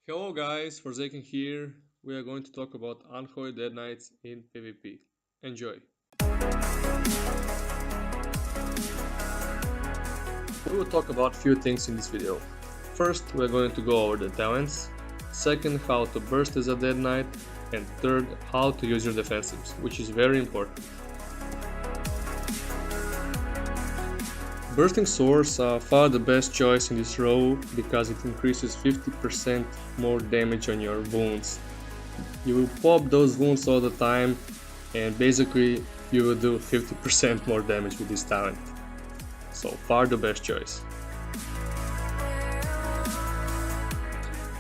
Hello guys, Forsaken here. We are going to talk about Unholy Dead Knights in PvP. Enjoy! We will talk about few things in this video. First, we are going to go over the talents. Second, how to burst as a Dead Knight. And third, how to use your defensives, which is very important. Bursting swords are far the best choice in this row because it increases 50% more damage on your wounds. You will pop those wounds all the time and basically you will do 50% more damage with this talent. So far the best choice.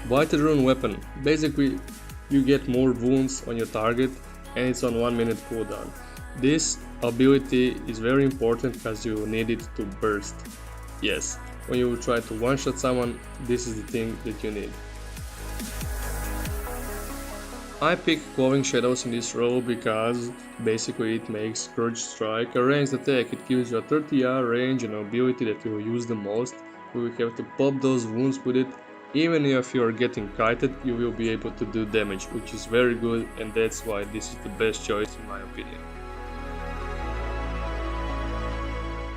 Blighted Rune weapon. Basically you get more wounds on your target and it's on 1 minute cooldown. This ability is very important because you need it to burst. Yes, when you try to one-shot someone, this is the thing that you need. I pick Glowing Shadows in this row because basically it makes Scourge Strike a ranged attack. It gives you a 30 range and ability that you will use the most. You will have to pop those wounds with it. Even if you are getting kited, you will be able to do damage, which is very good, and that's why this is the best choice in my opinion.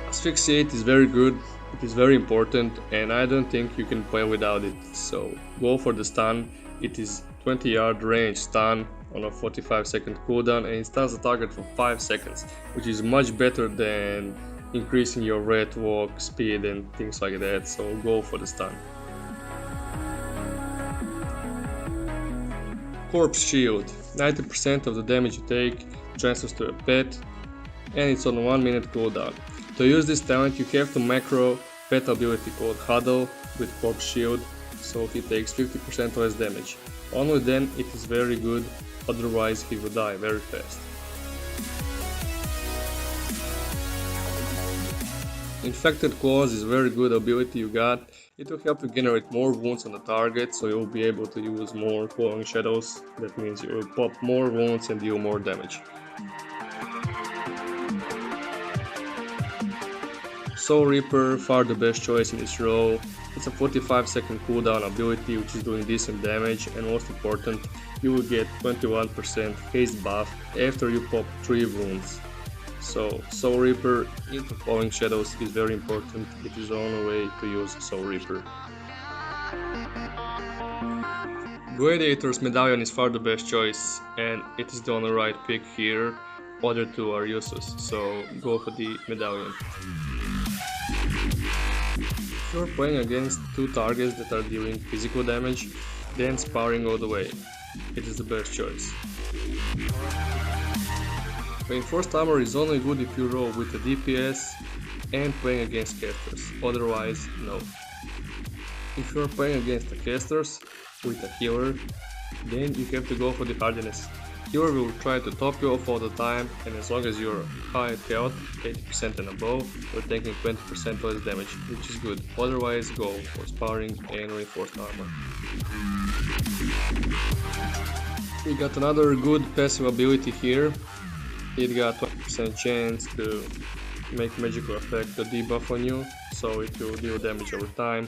Asphyxiate is very good, it is very important, and I don't think you can play without it, so go for the stun. It is 20-yard range stun on a 45-second cooldown and it stuns the target for 5 seconds, which is much better than increasing your red walk speed and things like that, so go for the stun. Corpse Shield. 90% of the damage you take transfers to a pet and it's on a 1 minute cooldown. To use this talent you have to macro pet ability called Huddle with Corpse Shield, so he takes 50% less damage. Only then it is very good, otherwise he will die very fast. Infected Claws is a very good ability you got. It will help you generate more wounds on the target, so you will be able to use more Glowing Shadows. That means you will pop more wounds and deal more damage. Soul Reaper, far the best choice in this row. It's a 45-second cooldown ability which is doing decent damage, and most important, you will get 21% haste buff after you pop 3 wounds. So Soul Reaper into Glowing Shadows is very important, it is the only way to use Soul Reaper. Gladiator's Medallion is far the best choice, and it is the only right pick here. Other two are useless, so go for the Medallion. If you're playing against two targets that are dealing physical damage, then sparring all the way. It is the best choice. Reinforced armor is only good if you roll with a DPS and playing against casters, otherwise no. If you're playing against the casters with a healer, then you have to go for the hardiness. Healer will try to top you off all the time, and as long as you're high health, 80% and above, you're taking 20% less damage, which is good. Otherwise go for sparring and reinforced armor. We got another good passive ability here. It got 20% chance to make magical effect a debuff on you, so it will deal damage over time.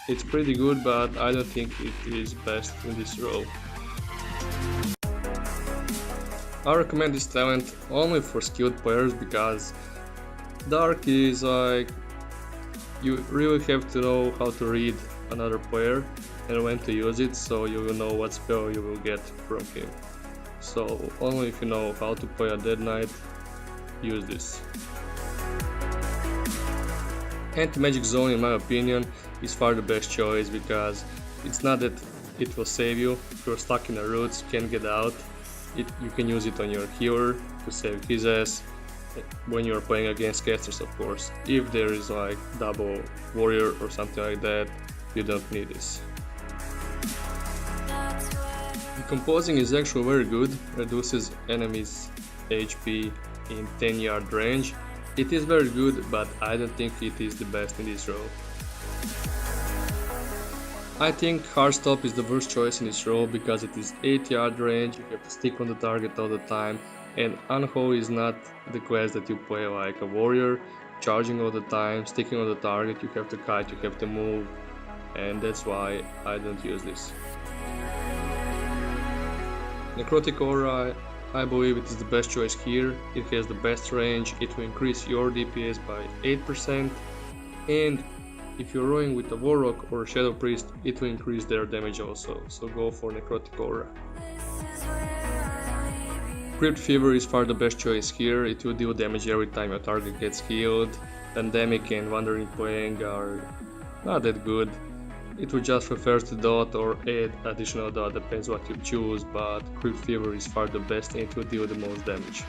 It's pretty good, but I don't think it is best in this row. I recommend this talent only for skilled players because Dark is like, you really have to know how to read another player and when to use it, so you will know what spell you will get from him. So only if you know how to play a Dead Knight, use this. Anti-magic zone, in my opinion, is far the best choice because it's not that it will save you. If you're stuck in the roots, you can't get out. You can use it on your healer to save his ass when you're playing against casters, of course. If there is like double warrior or something like that, you don't need this. Decomposing is actually very good, reduces enemies HP in 10-yard range. It is very good, but I don't think it is the best in this row. I think Heartstop is the worst choice in this row because it is 8-yard range, you have to stick on the target all the time, and Unholy is not the class that you play like a warrior, charging all the time, sticking on the target, you have to kite, you have to move, and that's why I don't use this. Necrotic Aura, I believe it is the best choice here. It has the best range, it will increase your DPS by 8%, and if you're rowing with a Warlock or a Shadow Priest, it will increase their damage also, so go for Necrotic Aura. Crypt Fever is far the best choice here, it will deal damage every time your target gets healed. Pandemic and Wandering Plague are not that good. It will just reverse the dot or add additional dot, depends what you choose, but Crypt Fever is far the best and it will deal the most damage.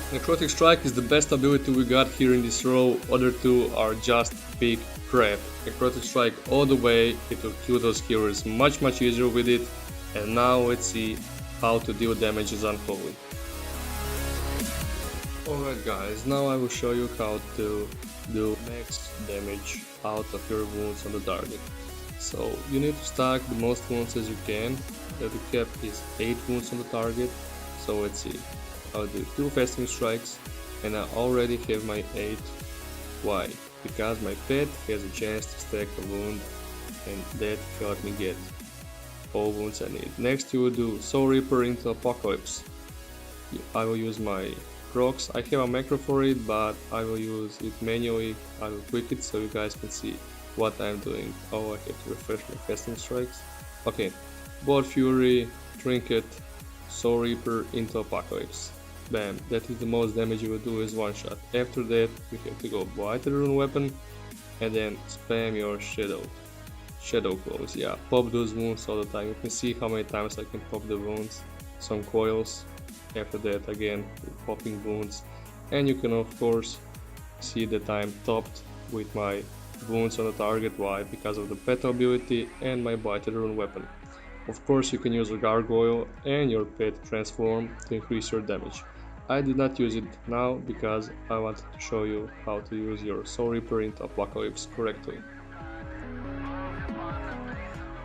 Necrotic Strike is the best ability we got here in this row, other two are just big crap. Necrotic Strike all the way, it will kill those healers much easier with it, and now let's see how to deal damage as Unholy. Alright guys, now I will show you how to do max damage out of your wounds on the target. So you need to stack the most wounds as you can. The cap is 8 wounds on the target, so let's see. I'll do 2 fasting strikes and I already have my 8. Why? Because my pet has a chance to stack a wound and that helped me get all wounds I need. Next you will do Soul Reaper into Apocalypse. I will use my procs. I have a macro for it, but I will use it manually. I will click it so you guys can see what I'm doing. Oh, I have to refresh my fasting strikes. Okay, Blood Fury, Trinket, Soul Reaper into Apocalypse. Bam, that is the most damage you will do is one shot. After that you have to go Blighted Rune Weapon and then spam your Shadow Claws. Yeah, pop those wounds all the time. You can see how many times I can pop the wounds. Some coils. After that again popping wounds, and you can of course see that I'm topped with my wounds on the target. Why? Because of the pet ability and my Blighted Rune Weapon. Of course you can use a Gargoyle and your pet transform to increase your damage. I did not use it now because I wanted to show you how to use your Soul Reaper into Apocalypse correctly.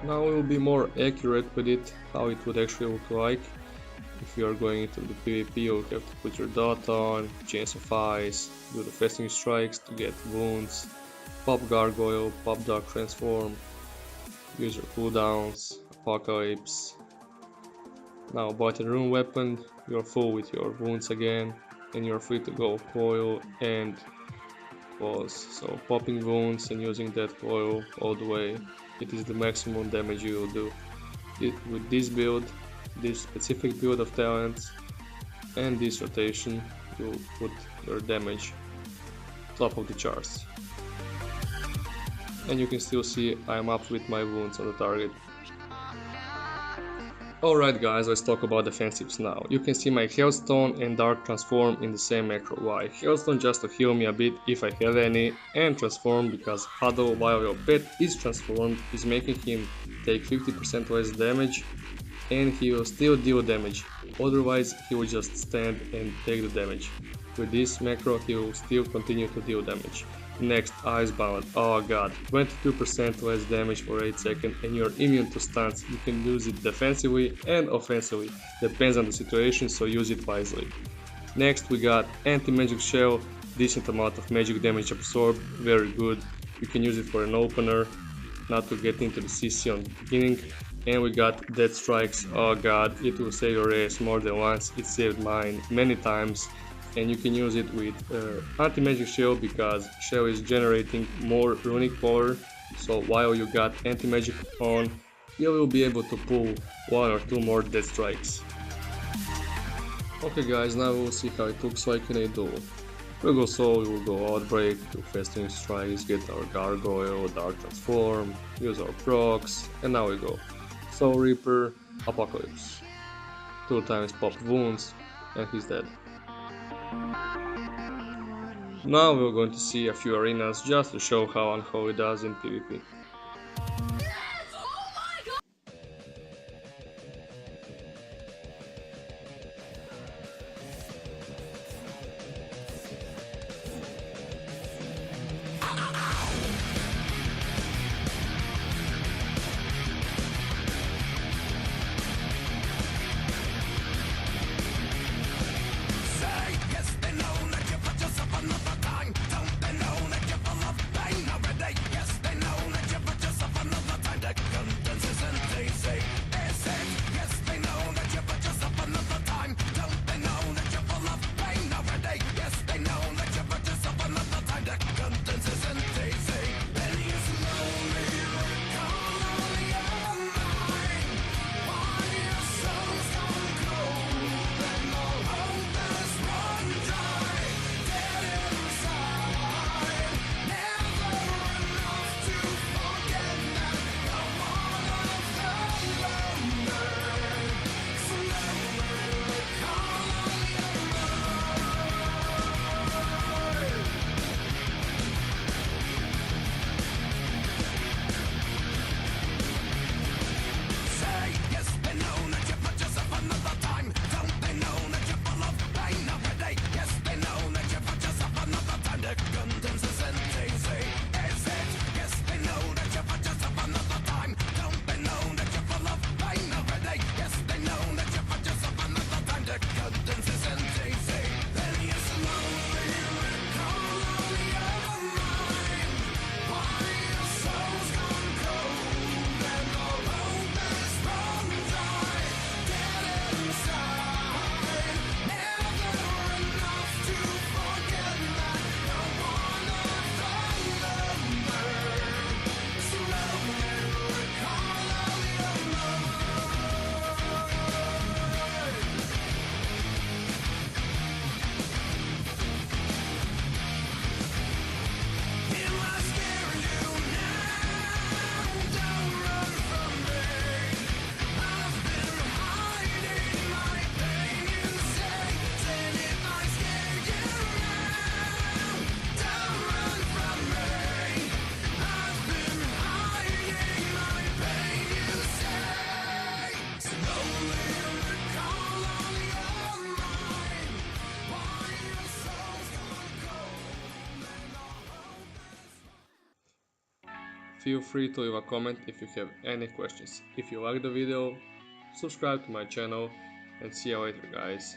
Now we will be more accurate with it, how it would actually look like. If you are going into the PvP, you'll have to put your dot on, Chains of Ice, do the fasting strikes to get wounds, pop Gargoyle, pop Dark Transform, use your cooldowns, Apocalypse. Now Blighted Rune Weapon, you're full with your wounds again, and you're free to go coil and pause. So popping wounds and using that coil all the way, it is the maximum damage you will do. With this build, this specific build of talents and this rotation, you put your damage top of the charts. And you can still see I'm up with my wounds on the target. Alright guys, let's talk about defensives now. You can see my Hailstone and Dark Transform in the same macro. Why? Hailstone just to heal me a bit if I have any, and Transform because Huddle while your pet is transformed is making him take 50% less damage and he will still deal damage, otherwise he will just stand and take the damage. With this macro he will still continue to deal damage. Next, Icebound. Oh god, 22% less damage for 8 seconds and you're immune to stuns. You can use it defensively and offensively, depends on the situation, so use it wisely. Next we got Anti-Magic Shell, decent amount of magic damage absorbed, very good. You can use it for an opener, not to get into the CC on the beginning. And we got Death Strikes. Oh god, it will save your ass more than once, it saved mine many times. And you can use it with Anti-Magic Shell because Shell is generating more runic power, so while you got Anti-Magic on, you will be able to pull 1 or 2 more Death Strikes. Okay guys, now we'll see how it looks like in a duel. We'll go Soul, we will go Outbreak, do Fasting Strikes, get our Gargoyle, Dark Transform, use our procs, and now we go Soul Reaper, Apocalypse. 2 times pop wounds, and he's dead. Now we're going to see a few arenas just to show how Unholy does in PvP. Feel free to leave a comment if you have any questions. If you like the video, subscribe to my channel and see you later guys.